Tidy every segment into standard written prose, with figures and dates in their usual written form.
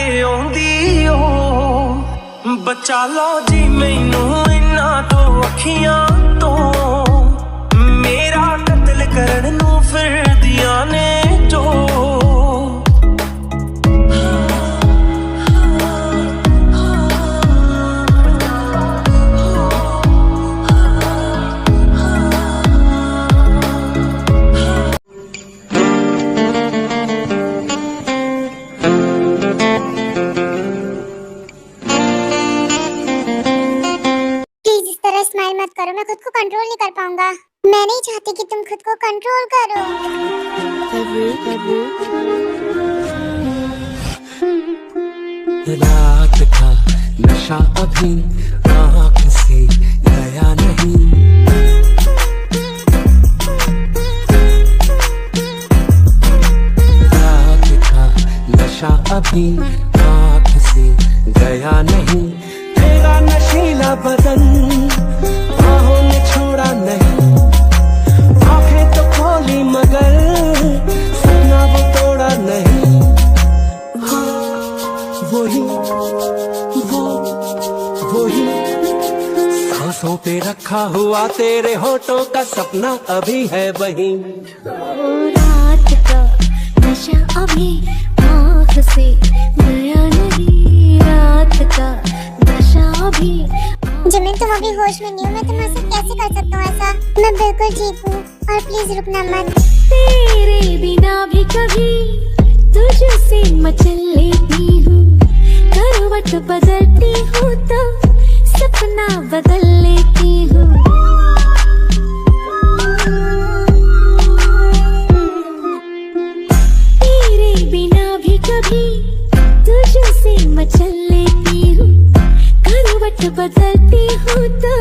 के आउंदी ओ बचा लो जी मैनू इन्हां तो अखियां तो मेरा कत्ल करन नू फिरदियां ने जो स्माइल मत करो, मैं खुद को कंट्रोल नहीं कर पाऊंगा। मैं नहीं चाहती कि तुम खुद को कंट्रोल करो। रात का नशा अभी आँख से गया नहीं, रात का नशा अभी आँख से गया नहीं। तेरा नशीला बदन बाहों ने छोड़ा नहीं, आंखें तो खोली मगर सपना वो तोड़ा नहीं। वही सांसों पे रखा हुआ तेरे होठों का सपना अभी है वही। रात का नशा अभी आँख से गया नहीं, रात का नशा अभी। जिमिन तुम अभी होश में नहीं हो, मैं तुम्हारे साथ कैसे कर सकता हूँ ऐसा? मैं बिल्कुल ठीक हूँ और प्लीज रुकना मत। तेरे बिना भी कभी तुझसे मचल लेती हूँ, करवट बदलती हूँ तो सपना बदल लेती हूँ। तेरे बिना भी कभी तुझसे मचल लेती हूँ, करवट बदलती हूँ तो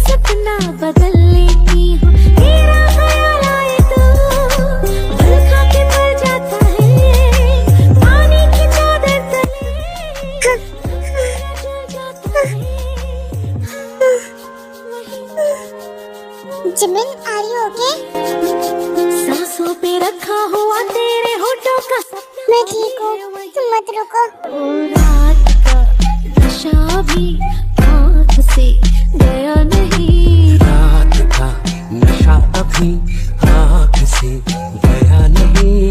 सपना बदल लेती हूँ। तेरा ख्याल आए तो दिल खा के मर जाता है, पानी की चादर तले जल जाता है। Jimin are you okay? सांसों पे रखा हुआ तेरे होठों का सपना मैं ठीक हूँ, तुम मत रुको। रात का नशा भी आँख से गया नहीं, रात का नशा अभी आँख से गया नहीं।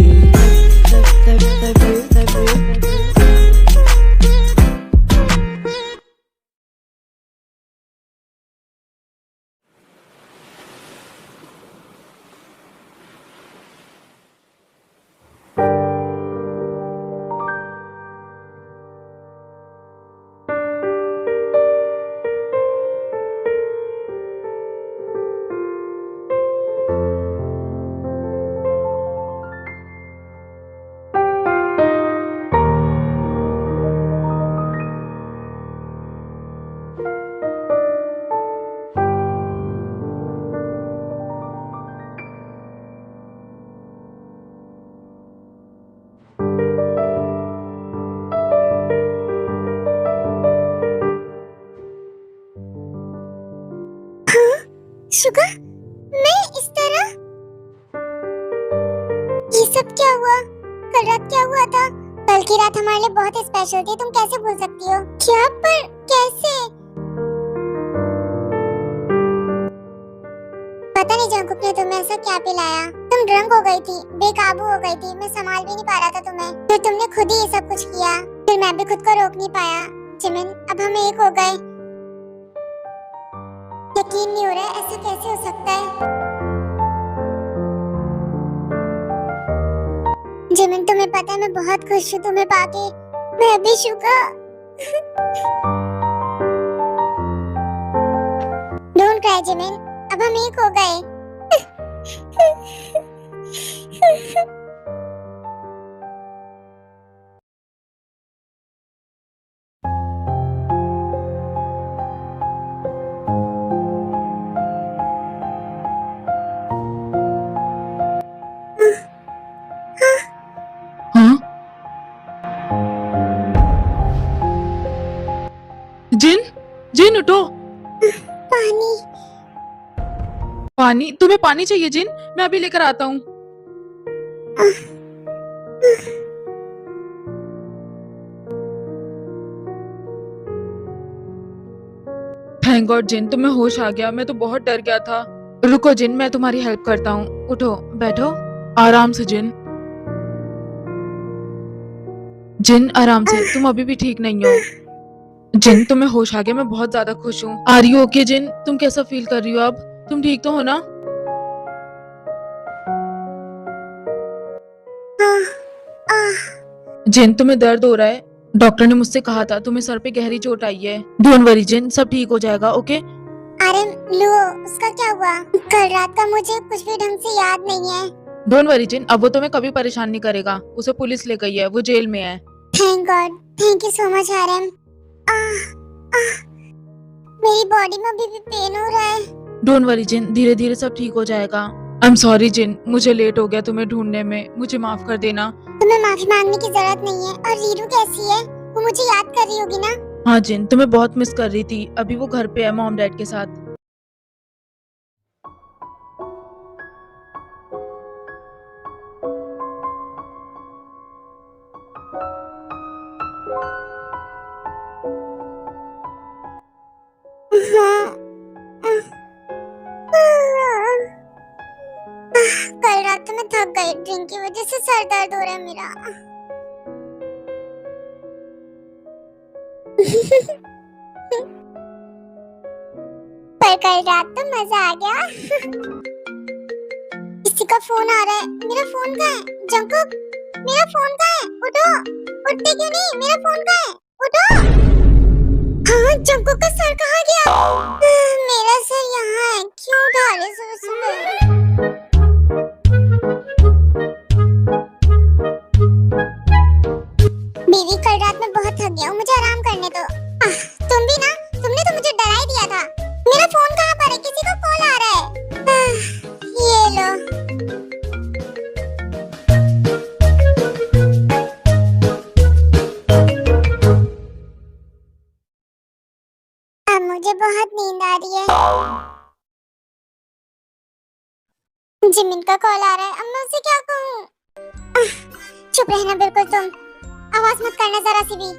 शुगर, मैं इस तरह? ये सब क्या हुआ? कल रात क्या हुआ था? कल की रात हमारे लिए बहुत स्पेशल थी, तुम कैसे भूल सकती हो? क्या, पर कैसे? पता नहीं जंकुक ने तुम्हें ऐसा क्या पिलाया। तुम ड्रंक हो गई थी, बेकाबू हो गई थी, मैं संभाल भी नहीं पा रहा था तुम्हें, फिर तुमने खुद ही ये सब कुछ किया, फिर मैं भी खुद को रोक नहीं पाया। जिमिन, अब हम एक हो गए। यकीन नहीं हो रहा है, ऐसा कैसे हो सकता है? जिमिन, तुम्हें पता है मैं बहुत खुश हूँ तुम्हें पाके। मैं भी शुक्र। डोंट क्राई जिमिन, अब हम एक हो गए। जिन, जिन उठो। पानी। पानी? तुम्हें पानी चाहिए जिन? मैं अभी लेकर आता हूँ। थैंक गॉड जिन, तुम्हें होश आ गया। मैं तो बहुत डर गया था। रुको जिन, मैं तुम्हारी हेल्प करता हूँ। उठो, बैठो, आराम से जिन। जिन आराम से, तुम अभी भी ठीक नहीं हो। जिन तुम्हें होश आ गया, मैं बहुत ज्यादा खुश हूँ। आर यू ओके जिन? तुम कैसा फील कर रही हो अब? तुम ठीक तो हो ना? जिन तुम्हें दर्द हो रहा है? डॉक्टर ने मुझसे कहा था तुम्हें सर पे गहरी चोट आई है। डोंट वरी जिन, सब ठीक हो जाएगा। ओके? अरे लो, उसका क्या हुआ? कल रात का मुझे कुछ भी ढंग से याद नहीं है। डोंट वरी जिन, अब वो तुम्हें कभी परेशान नहीं करेगा। उसे पुलिस ले गई है, वो जेल में है। Thank God, thank you so much RM. मेरी बॉडी में अभी भी पेन हो रहा है। डोंट वरी जिन, धीरे धीरे सब ठीक हो जाएगा। आई एम सॉरी जिन, मुझे लेट हो गया तुम्हें ढूंढने में। मुझे माफ कर देना। तुम्हें माफी मांगने की जरूरत नहीं है। और रीरू कैसी है? वो मुझे याद कर रही होगी ना? हाँ जिन, तुम्हें बहुत मिस कर रही थी। अभी वो घर पे है मॉम डैड के साथ। कल रात तो मैं थक गई, ड्रिंक की वजह से सर दर्द हो रहा है मेरा। पर कल रात तो मजा आ गया। किसी का फोन आ रहा है। मेरा फोन कहाँ है? जंकुक, मेरा फोन कहाँ है? उठो, उठते क्यों नहीं? मेरा फोन कहाँ है? उठो। हाँ, जंकुक का सर कहाँ गया? मेरा सर यहाँ है। क्यों उठा रहे सुबह सुबह? बीवी, कल रात में बहुत थक गया हूँ, मुझे आराम करने दो। तुम भी ना, तुमने तो मुझे डरा ही दिया था। मेरा फोन कहाँ पर है? किसी का कॉल आ रहा है। ये लो। अब मुझे बहुत नींद आ रही है। जिमिन का कॉल आ रहा है। अब मैं उसे क्या कहूँ? चुप रहना बिल्कुल तुम। आवाज मत करना जरा सी भी।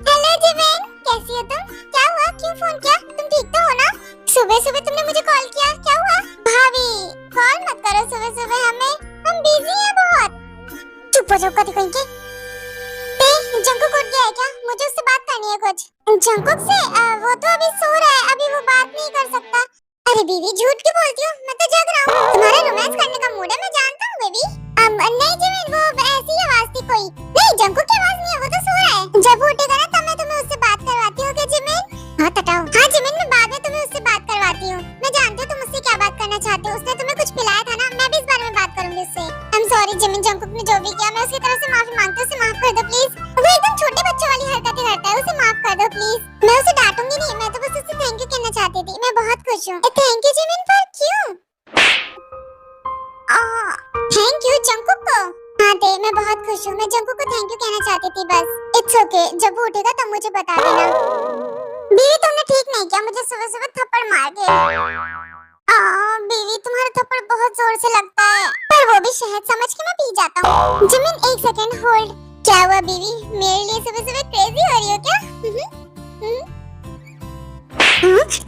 हेलो जिमिन, कैसी हो तुम? क्या हुआ? क्यों फोन किया? तुम ठीक तो हो ना? सुबह सुबह तुमने मुझे कॉल किया, क्या हुआ? भाभी, कॉल मत करो सुबह सुबह हमें, हम बिजी हैं बहुत। चुप हो जाओ कभी कहीं के। जंकुक उठ गया है क्या? मुझे उससे बात करनी है कुछ। जंकुक से? वो तो अभी सो रहा है, अभी वो बात नहीं कर सकता। अरे बीवी, झूठ क्यों बोलती हो? मैं तो जग रहा हूँ। तुम्हारा रोमांस करने का मूड है, मैं जानता हूँ बेबी। नहीं जिमिन, वो ऐसी आवाज थी कोई। नहीं, जंकुक की आवाज नहीं है, वो तो सो रहा है। जब वो उठेगा ना तब मैं तुम्हें उससे बात करवाती हूँ। जिमिन, हाँ तटाओ। हाँ जिमिन, मैं बाद में तुम्हें उससे बात करवाती हूँ। मैं जानती हूँ तुम उससे क्या बात करना चाहते हो। उसने तुम्हें कुछ पिलाया था ना, मैं भी इस बारे में बात करूंगी उससे। आई एम सॉरी जिमिन, जंकुक ने जो भी किया मैं उसकी तरफ से माफी मांगती हूँ। उसे माफ कर दो प्लीज। वो एकदम छोटे बच्चों वाली हरकतें करता है, उसे माफ कर दो प्लीज। मैं उसे डांटूंगी नहीं, मैं तो बस उससे थैंक यू कहना चाहती थी। मैं बहुत खुश हूँ। थैंक यू जिमिन, पर क्यों? थैंक यू जंकुक को। हाँ दे, मैं बहुत खुश हूँ। मैं जंकुक को थैंक यू कहना चाहती थी बस। इट्स ओके, जब वो उठेगा तब मुझे बता देना। बीवी, तुमने ठीक नहीं किया मुझे सुबह सुबह थप्पड़ मार के। बीवी, तुम्हारा थप्पड़ बहुत जोर से लगता है, पर वो भी शहद समझ के मैं पी जाता हूँ। जिमिन, एक सेकंड होल्ड। क्या हुआ बीवी? मेरे लिए सुबह सुबह क्रेजी हो रही हो क्या?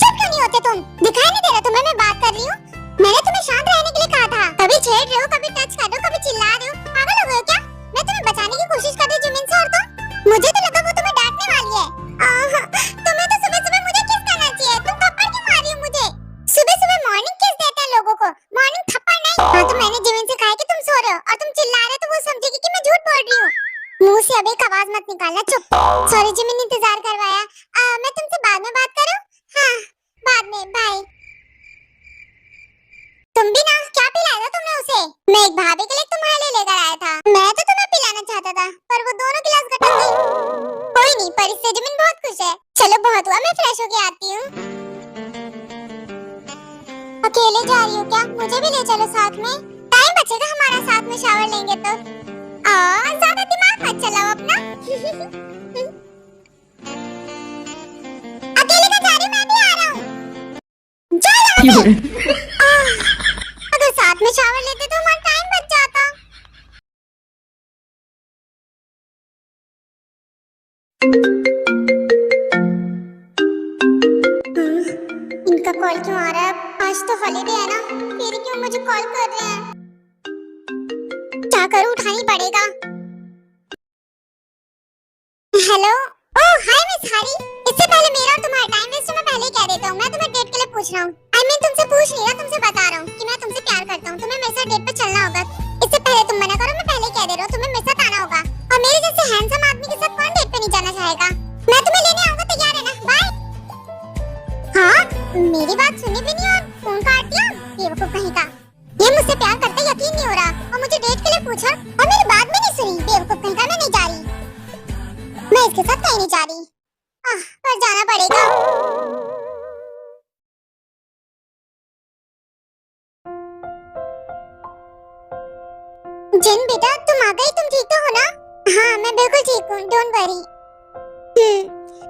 चुप क्यों नहीं होते तुम? दिखाई नहीं दे रहा तुम्हें मैं बात कर रही हूँ? मैंने तुम्हें शांत रहने के लिए कहा था। कभी छेड़ रहे हो, कभी टच कर रहे हो, कभी चिल्ला रहे हो। पागल हो गए हो क्या? मैं तुम्हें बचाने की कोशिश कर रही हूँ जिमिन से, और तुम? मुझे तो लगा वो तुम्हें डांटने वाली है। तुम्हें तो सुबह सुबह मुझे किस करना चाहिए? तुम थप्पड़ क्यों मार रही हो मुझे? सुबह सुबह मॉर्निंग किस देते हैं लोगों को? मॉर्निंग थप्पड़ नहीं। हाँ तो मैंने जिमिन से कहा कि तुम सो रहे हो और तुम चिल्ला रहे हो, तो वो समझेगी कि मैं झूठ बोल रही हूँ। मुंह से अब एक आवाज मत निकालना, चुप। सॉरी जिमिन, इंतजार करवाया। मैं तुमसे बाद में बात करूं? हाँ, बाद में, बाय। तुम भी ना, क्या पिलाया था तुमने उसे? मैं एक भाभी के लिए तुम्हारे लिए लेकर आया था। मैं तो तुम्हें पिलाना चाहता था, पर वो दोनों गिलास गटक गई। कोई नहीं, पर इससे जिमिन बहुत खुश है। चलो बहुत हुआ, मैं फ्रेश होके आती हूँ। अकेले जा रही हो क्या? मुझे भी ले चलो साथ में। टाइम बचेगा हमारा साथ में शावर लेंगे तो। ज्यादा दिमाग मत चलाओ अपना। अकेले का जा रही हूँ, मैं भी आ रहा हूँ। जा अगर साथ में शावर लेते तो हमारा टाइम बच जाता। मुझे कॉल कर रहे हैं। क्या करूं, उठानी पड़ेगा। हेलो। ओह हाय मिस हरी। इससे पहले मेरा और तुम्हारा टाइम वेस्ट मैं पहले ही कह देता हूँ। मैं तुम्हें डेट के लिए पूछ रहा हूँ। आई मीन तुमसे पूछ नहीं रहा, तुमसे बता रहा हूँ कि मैं तुमसे प्यार करता हूँ। तुम्हें मेरे साथ डेट पे चलना होगा। इससे पहले तुम मना करो, मैं पहले ही कह दे रहा हूँ, तुम्हें मेरे साथ आना होगा। और मेरे जैसे हैंडसम आदमी के साथ कौन डेट पे नहीं जाना चाहेगा। मैं तुम्हें लेने आऊंगा, तैयार है ना? बाय। हाँ, मेरी बात सुनी भी नहीं और फोन काट दिया। बेवकूफ कहीं का। ये मुझसे प्यार करता यकीन नहीं हो रहा और मुझे डेट के लिए पूछा और मेरी बात भी नहीं सुनी। बेवकूफ कहीं का। मैं नहीं जा रही, मैं इसके साथ कहीं नहीं जा रही। पर जाना पड़ेगा। जिन बेटा तुम आ गई, तुम ठीक तो हो ना? हाँ मैं बिल्कुल ठीक हूँ, डोंट वरी।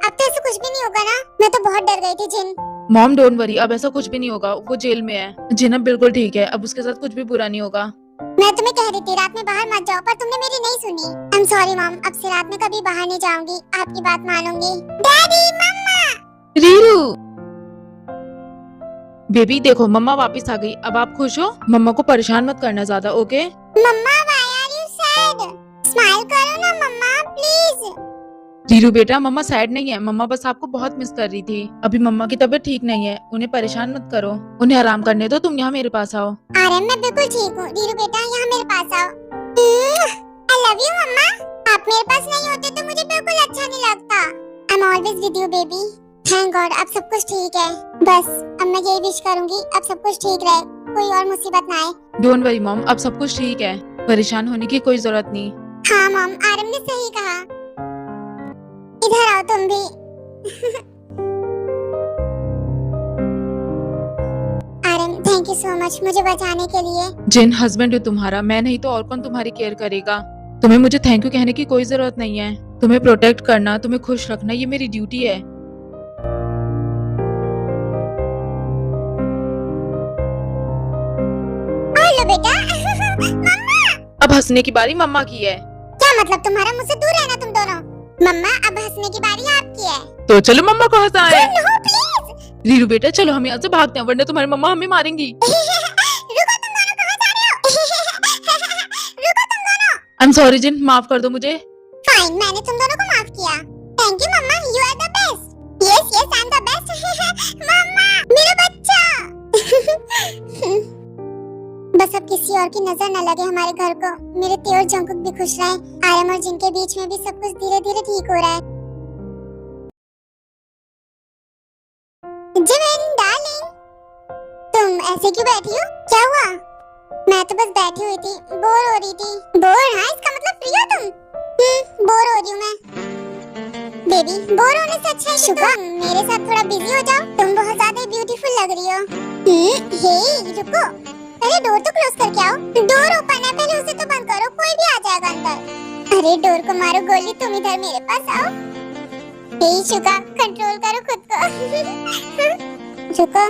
अब तो ऐसा कुछ भी नहीं होगा ना? मैं तो बहुत डर गई थी जिन। मॉम डोंट वरी, अब ऐसा कुछ भी नहीं होगा। वो जेल में है। जिन अब बिल्कुल ठीक है, अब उसके साथ कुछ भी बुरा नहीं होगा। मैं तुम्हें कह रही थी रात में बाहर मत जाओ, पर तुमने मेरी नहीं सुनी। आई एम सॉरी मॉम, अब से रात में कभी बाहर नहीं जाऊंगी, आपकी बात मानूंगी। डैडी मम्मा। रीरू बेबी देखो, मम्मा वापस आ गई। अब आप खुश हो? मम्मा को परेशान मत करना ज्यादा, ओके? मम्मा why are you sad? Smile करो ना मम्मा प्लीज। रीरू बेटा, मम्मा सैड नहीं है। मम्मा बस आपको बहुत मिस कर रही थी। अभी मम्मा की तबीयत ठीक नहीं है, उन्हें परेशान मत करो। उन्हें आराम करने दो, तुम यहाँ मेरे पास आओ। आराम मैं बिल्कुल ठीक हूँ। रीरू बेटा यहाँ मेरे पास आओ। आई लव यू मम्मा। आप मेरे पास नहीं होते तो मुझे बिल्कुल अच्छा नहीं लगता। I am always with you baby. Thank God अब सब कुछ ठीक है। बस अब मैं यही विश करूंगी अब सब कुछ ठीक रहे, कोई और मुसीबत ना आए। डोंट वरी मॉम, अब सब कुछ ठीक है। परेशान होने की कोई जरूरत नहीं। हाँ मॉम, आरम ने सही कहा। इधर आओ तुम भी। आरम थैंक यू सो मच मुझे बचाने के लिए। जिन हस्बैंड हो तुम्हारा, मैं नहीं तो और कौन तुम्हारी केयर करेगा। तुम्हें मुझे थैंक यू कहने की कोई जरूरत नहीं है। तुम्हें प्रोटेक्ट करना, तुम्हें खुश रखना, ये मेरी ड्यूटी है। हेलो बेटा। मम्मा। अब हंसने की बारी मम्मा की है। क्या मतलब तुम्हारा मुझसे दूर रहना तुम दोनों? मम्मा अब हंसने की बारी आपकी है। तो चलो मम्मा को हंसाएं। No please. रीरू बेटा चलो हम यहाँ से भागते हैं, वरना तुम्हारी मम्मा हमें मारेंगी। रुको तुम दोनों, कहाँ जा रहे हो? रुको तुम दोनों। आई एम सॉरी जिन, माफ कर दो मुझे। फाइन, मैंने तुम दोनों को माफ किया। थैंक यू मम्मा, you are the best. Yes yes I am the best. मम्मा मेरा बच्चा। बस अब किसी और की नजर न लगे हमारे घर को। मेरे तेज और जंकुक भी खुश रहे। आरम और जिनके बीच में भी सब कुछ धीरे धीरे ठीक हो रहा है। जिमिन डार्लिंग, तुम ऐसे क्यों बैठी हो? क्या हुआ? मैं तो बस बैठी हुई थी, बोर हो रही थी। बोर? हाँ इसका मतलब फ्री हो तुम? बोर हो रही हूँ मैं। बेबी बोर होने से अच्छा है कि तुम मेरे साथ थोड़ा बिजी हो जाओ। तुम बहुत ज्यादा ब्यूटीफुल लग रही हो। हे रुको, अरे डोर तो क्लोज करके आओ। डोर ओपन है, पहले उसे तो बंद करो, कोई भी आ जाएगा अंदर। अरे डोर को मारो गोली, तुम इधर मेरे पास आओ। हे शुगा, कंट्रोल करो खुद को। रुको।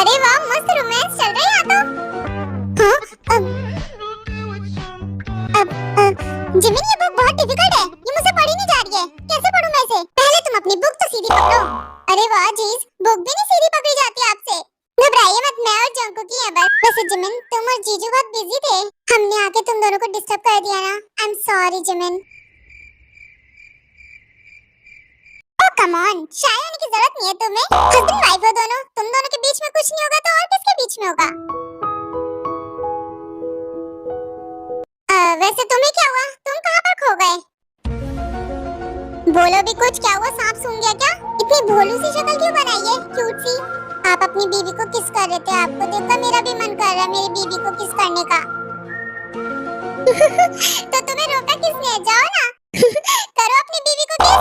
अरे वाह मस्त रोमांस चल रहा है यहाँ तो। हाँ, जिमिन ये बुक बहुत डिफिकल्ट है, ये मुझसे पढ़ी नहीं जा रही है। कैसे पढूं मैं इसे? पहले तुम अपनी बुक तो सीधी पकड़ो। अरे वाह जीज, बुक भी नहीं सीधी पकड़ी जाती आपसे। घबराइए मत, मैं और जंकू की है बस। वैसे जिमिन तुम और जीजू बहुत बिजी थे, हमने आके तुम दोनों को डिस्टर्ब कर दिया ना। I am sorry Jimin. Oh come on, shy होने की जरूरत नहीं है तुम्हें। हस्बैंड वाइफ हो दोनों, तुम दोनों के बीच में कुछ नहीं होगा तो और किसके बीच में होगा? वैसे तुम्हें क्या हुआ? तुम कहाँ पर खो गए? बोलो भी कुछ, क्या हुआ? सांप सूंघ गया क्या? इतनी भोलू सी शक्ल क्यों बनाई है, क्यूट सी? आप अपनी बीवी को किस कर रहे थे? आपको देखकर मेरा भी मन कर रहा है मेरी बीवी को किस करने का। तो तुम्हें रोका किसने? जाओ ना। करो अपनी बीवी को किस।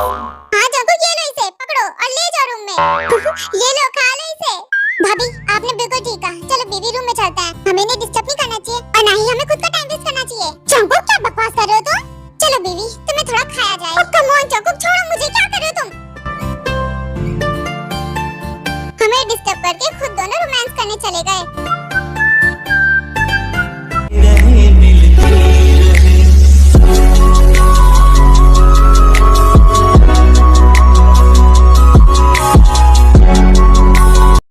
हाँ जंकू ये लो इसे, पकड़ो और ले जाओ रूम में। ये लो खा लो इसे। भाभी आपने बिल्कुल ठीक कहा, चलो बेबी रूम में चलते हैं। हमें इन्हें डिस्टर्ब नहीं करना चाहिए और ना ही हमें खुद का टाइम वेस्ट करना चाहिए। जंकू क्या बकवास कर रहे हो तुम? चलो बेबी तुम्हें थोड़ा खाया जाए। कम ऑन जंकू, छोड़ो मुझे, क्या कर रहे हो तुम? डिस्टर्ब करके खुद दोनों रोमांस करने चले गए।